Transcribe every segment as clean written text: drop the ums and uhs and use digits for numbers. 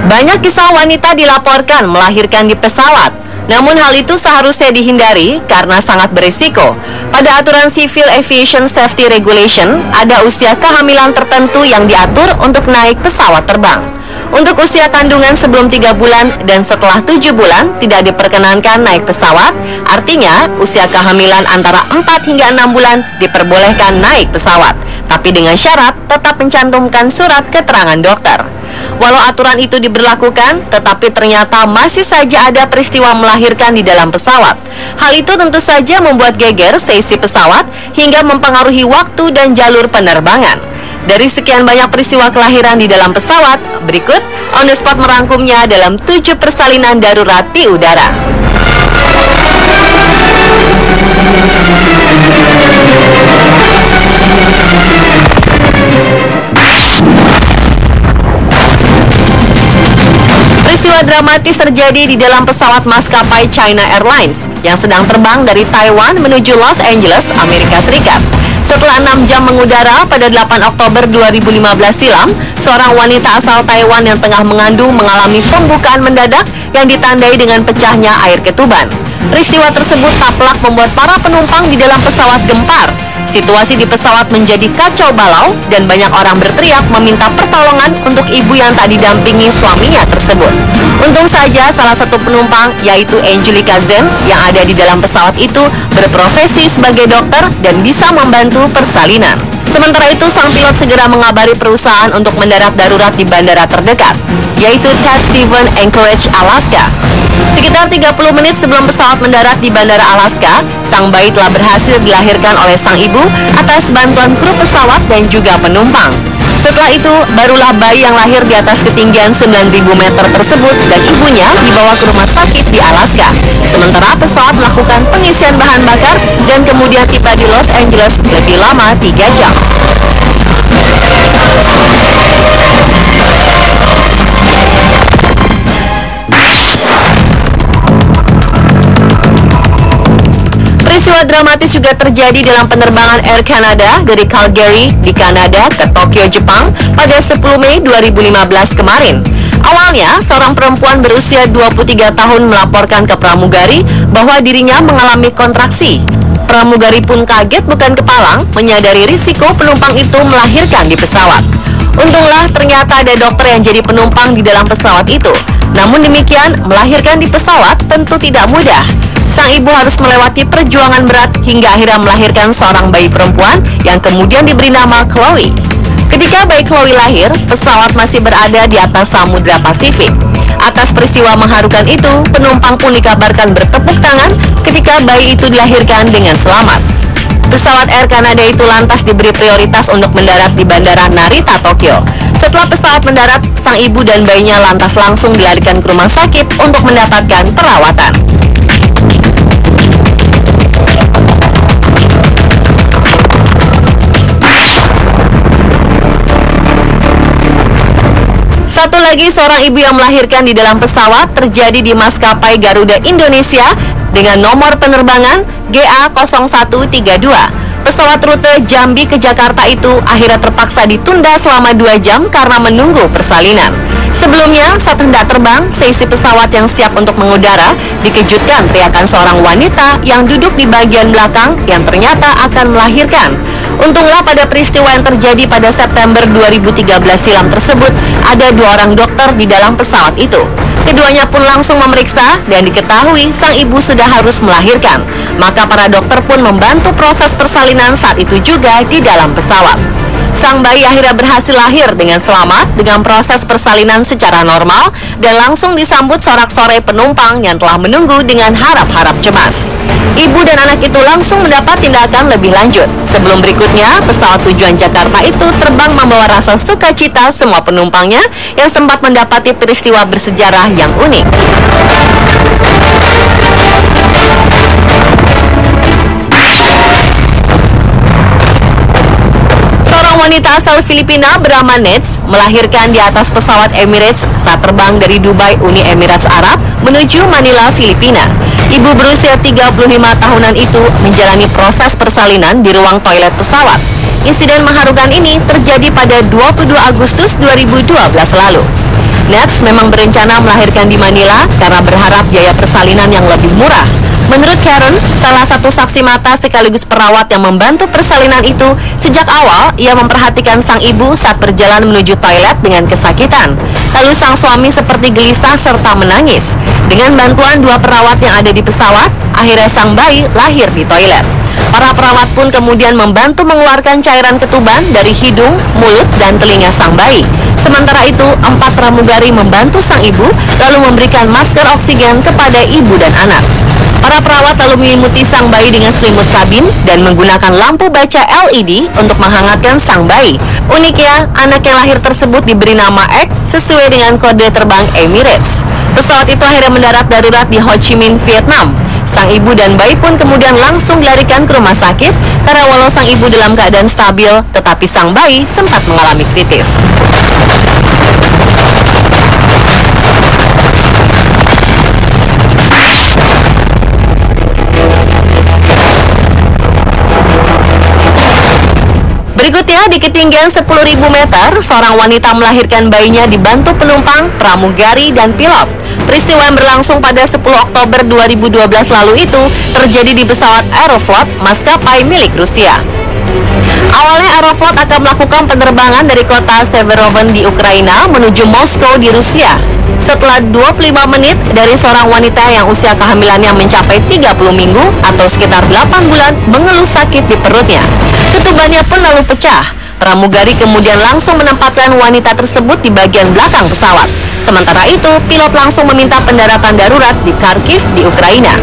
Banyak kisah wanita dilaporkan melahirkan di pesawat. Namun hal itu seharusnya dihindari karena sangat berisiko. Pada aturan Civil Aviation Safety Regulation, ada usia kehamilan tertentu yang diatur untuk naik pesawat terbang. Untuk usia kandungan sebelum 3 bulan dan setelah 7 bulan tidak diperkenankan naik pesawat. Artinya usia kehamilan antara 4 hingga 6 bulan diperbolehkan naik pesawat, tapi dengan syarat tetap mencantumkan surat keterangan dokter. Walau aturan itu diberlakukan, tetapi ternyata masih saja ada peristiwa melahirkan di dalam pesawat. Hal itu tentu saja membuat geger seisi pesawat hingga mempengaruhi waktu dan jalur penerbangan. Dari sekian banyak peristiwa kelahiran di dalam pesawat, berikut On The Spot merangkumnya dalam 7 persalinan darurat di udara. Peristiwa dramatis terjadi di dalam pesawat maskapai China Airlines yang sedang terbang dari Taiwan menuju Los Angeles, Amerika Serikat. Setelah 6 jam mengudara pada 8 Oktober 2015 silam, seorang wanita asal Taiwan yang tengah mengandung mengalami pembukaan mendadak yang ditandai dengan pecahnya air ketuban. Peristiwa tersebut taplak membuat para penumpang di dalam pesawat gempar. Situasi di pesawat menjadi kacau balau dan banyak orang berteriak meminta pertolongan untuk ibu yang tak didampingi suaminya tersebut. Untung saja salah satu penumpang, yaitu Angelica Zhen, yang ada di dalam pesawat itu berprofesi sebagai dokter dan bisa membantu persalinan. Sementara itu, sang pilot segera mengabari perusahaan untuk mendarat darurat di bandara terdekat, yaitu Ted Stevens Anchorage, Alaska. Sekitar 30 menit sebelum pesawat mendarat di Bandara Alaska, sang bayi telah berhasil dilahirkan oleh sang ibu atas bantuan kru pesawat dan juga penumpang. Setelah itu, barulah bayi yang lahir di atas ketinggian 9.000 meter tersebut dan ibunya dibawa ke rumah sakit di Alaska. Sementara pesawat melakukan pengisian bahan bakar dan kemudian tiba di Los Angeles lebih lama 3 jam. Peristiwa dramatis juga terjadi dalam penerbangan Air Canada dari Calgary di Kanada ke Tokyo, Jepang pada 10 Mei 2015 kemarin. Awalnya, seorang perempuan berusia 23 tahun melaporkan ke pramugari bahwa dirinya mengalami kontraksi. Pramugari pun kaget bukan kepalang menyadari risiko penumpang itu melahirkan di pesawat. Untunglah ternyata ada dokter yang jadi penumpang di dalam pesawat itu. Namun demikian, melahirkan di pesawat tentu tidak mudah. Sang ibu harus melewati perjuangan berat hingga akhirnya melahirkan seorang bayi perempuan yang kemudian diberi nama Chloe. Ketika bayi Chloe lahir, pesawat masih berada di atas Samudra Pasifik. Atas peristiwa mengharukan itu, penumpang pun dikabarkan bertepuk tangan ketika bayi itu dilahirkan dengan selamat. Pesawat Air Canada itu lantas diberi prioritas untuk mendarat di Bandara Narita, Tokyo. Setelah pesawat mendarat, sang ibu dan bayinya lantas langsung dilarikan ke rumah sakit untuk mendapatkan perawatan. Satu lagi, seorang ibu yang melahirkan di dalam pesawat terjadi di maskapai Garuda Indonesia dengan nomor penerbangan GA0132. Pesawat rute Jambi ke Jakarta itu akhirnya terpaksa ditunda selama 2 jam karena menunggu persalinan. Sebelumnya, saat hendak terbang, seisi pesawat yang siap untuk mengudara dikejutkan teriakan seorang wanita yang duduk di bagian belakang yang ternyata akan melahirkan. Untunglah pada peristiwa yang terjadi pada September 2013 silam tersebut, ada 2 orang dokter di dalam pesawat itu. Keduanya pun langsung memeriksa dan diketahui sang ibu sudah harus melahirkan. Maka para dokter pun membantu proses persalinan saat itu juga di dalam pesawat. Sang bayi akhirnya berhasil lahir dengan selamat dengan proses persalinan secara normal dan langsung disambut sorak-sorai penumpang yang telah menunggu dengan harap-harap cemas. Ibu dan anak itu langsung mendapat tindakan lebih lanjut. Sebelum berikutnya, pesawat tujuan Jakarta itu terbang membawa rasa sukacita semua penumpangnya yang sempat mendapati peristiwa bersejarah yang unik. Wanita asal Filipina bernama Nets melahirkan di atas pesawat Emirates saat terbang dari Dubai, Uni Emirat Arab menuju Manila, Filipina. Ibu berusia 35 tahunan itu menjalani proses persalinan di ruang toilet pesawat. Insiden mengharukan ini terjadi pada 22 Agustus 2012 lalu. Nets memang berencana melahirkan di Manila karena berharap biaya persalinan yang lebih murah. Menurut Karen, salah satu saksi mata sekaligus perawat yang membantu persalinan itu, sejak awal ia memperhatikan sang ibu saat berjalan menuju toilet dengan kesakitan. Lalu sang suami seperti gelisah serta menangis. Dengan bantuan dua perawat yang ada di pesawat, akhirnya sang bayi lahir di toilet. Para perawat pun kemudian membantu mengeluarkan cairan ketuban dari hidung, mulut, dan telinga sang bayi. Sementara itu, 4 pramugari membantu sang ibu lalu memberikan masker oksigen kepada ibu dan anak. Para perawat lalu menyelimuti sang bayi dengan selimut kabin dan menggunakan lampu baca LED untuk menghangatkan sang bayi. Uniknya, anak yang lahir tersebut diberi nama Ek sesuai dengan kode terbang Emirates. Pesawat itu akhirnya mendarat darurat di Ho Chi Minh, Vietnam. Sang ibu dan bayi pun kemudian langsung dilarikan ke rumah sakit karena walau sang ibu dalam keadaan stabil, tetapi sang bayi sempat mengalami kritis. Berikutnya, di ketinggian 10.000 meter, seorang wanita melahirkan bayinya dibantu penumpang, pramugari, dan pilot. Peristiwa yang berlangsung pada 10 Oktober 2012 lalu itu terjadi di pesawat Aeroflot, maskapai milik Rusia. Awalnya Aeroflot akan melakukan penerbangan dari kota Severodvinsk di Ukraina menuju Moskow di Rusia. Setelah 25 menit dari seorang wanita yang usia kehamilannya mencapai 30 minggu atau sekitar 8 bulan mengeluh sakit di perutnya. Ketubannya pun lalu pecah. Pramugari kemudian langsung menempatkan wanita tersebut di bagian belakang pesawat. Sementara itu, pilot langsung meminta pendaratan darurat di Kharkiv di Ukraina.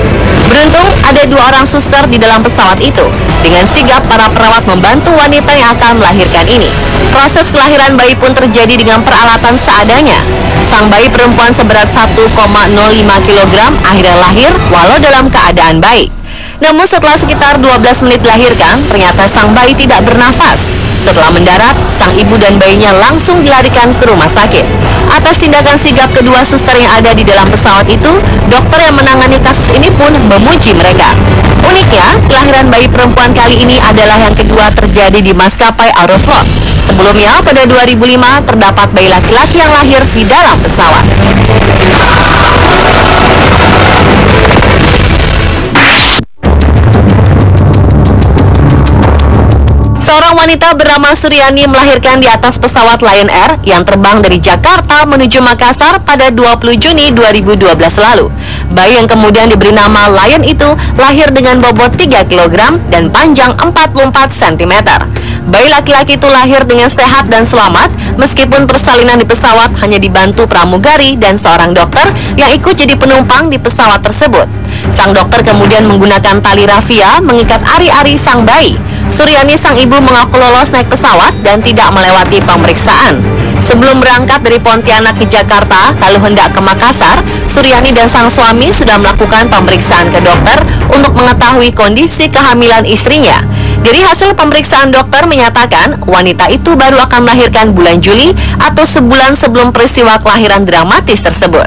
Beruntung, ada 2 orang suster di dalam pesawat itu. Dengan sigap, para perawat membantu wanita yang akan melahirkan ini. Proses kelahiran bayi pun terjadi dengan peralatan seadanya. Sang bayi perempuan seberat 1,05 kg akhirnya lahir walau dalam keadaan baik. Namun setelah sekitar 12 menit dilahirkan, ternyata sang bayi tidak bernafas. Setelah mendarat, sang ibu dan bayinya langsung dilarikan ke rumah sakit. Atas tindakan sigap kedua suster yang ada di dalam pesawat itu, dokter yang menangani kasus ini pun memuji mereka. Uniknya, kelahiran bayi perempuan kali ini adalah yang kedua terjadi di maskapai Aeroflot. Sebelumnya, pada 2005, terdapat bayi laki-laki yang lahir di dalam pesawat. Seorang wanita bernama Suryani melahirkan di atas pesawat Lion Air yang terbang dari Jakarta menuju Makassar pada 20 Juni 2012 lalu. Bayi yang kemudian diberi nama Lion itu lahir dengan bobot 3 kg dan panjang 44 cm. Bayi laki-laki itu lahir dengan sehat dan selamat meskipun persalinan di pesawat hanya dibantu pramugari dan seorang dokter yang ikut jadi penumpang di pesawat tersebut. Sang dokter kemudian menggunakan tali rafia mengikat ari-ari sang bayi. Suryani sang ibu mengaku lolos naik pesawat dan tidak melewati pemeriksaan. Sebelum berangkat dari Pontianak ke Jakarta, lalu hendak ke Makassar, Suryani dan sang suami sudah melakukan pemeriksaan ke dokter untuk mengetahui kondisi kehamilan istrinya. Dari hasil pemeriksaan dokter menyatakan wanita itu baru akan melahirkan bulan Juli atau sebulan sebelum peristiwa kelahiran dramatis tersebut.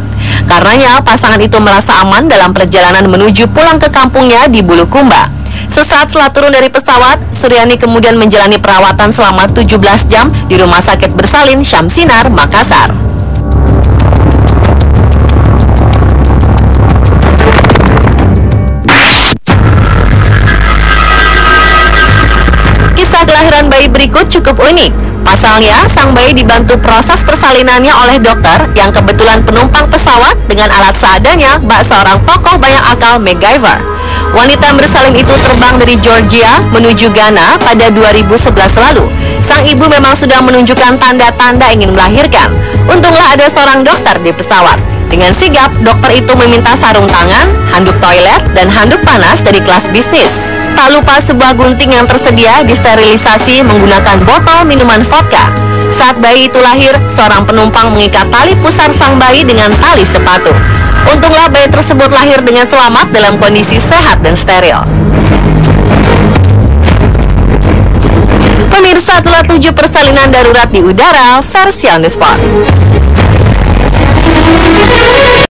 Karenanya pasangan itu merasa aman dalam perjalanan menuju pulang ke kampungnya di Bulukumba. Sesaat setelah turun dari pesawat, Suryani kemudian menjalani perawatan selama 17 jam di Rumah Sakit Bersalin Syamsinar, Makassar. Kisah kelahiran bayi berikut cukup unik. Pasalnya, sang bayi dibantu proses persalinannya oleh dokter yang kebetulan penumpang pesawat dengan alat seadanya bak seorang tokoh banyak akal MacGyver. Wanita yang bersalin itu terbang dari Georgia menuju Ghana pada 2011 lalu. Sang ibu memang sudah menunjukkan tanda-tanda ingin melahirkan. Untunglah ada seorang dokter di pesawat. Dengan sigap, dokter itu meminta sarung tangan, handuk toilet, dan handuk panas dari kelas bisnis. Tak lupa sebuah gunting yang tersedia disterilisasi menggunakan botol minuman vodka. Saat bayi itu lahir, seorang penumpang mengikat tali pusar sang bayi dengan tali sepatu. Untunglah bayi tersebut lahir dengan selamat dalam kondisi sehat dan steril. Pemirsa, telah 7 persalinan darurat di udara versi on the spot.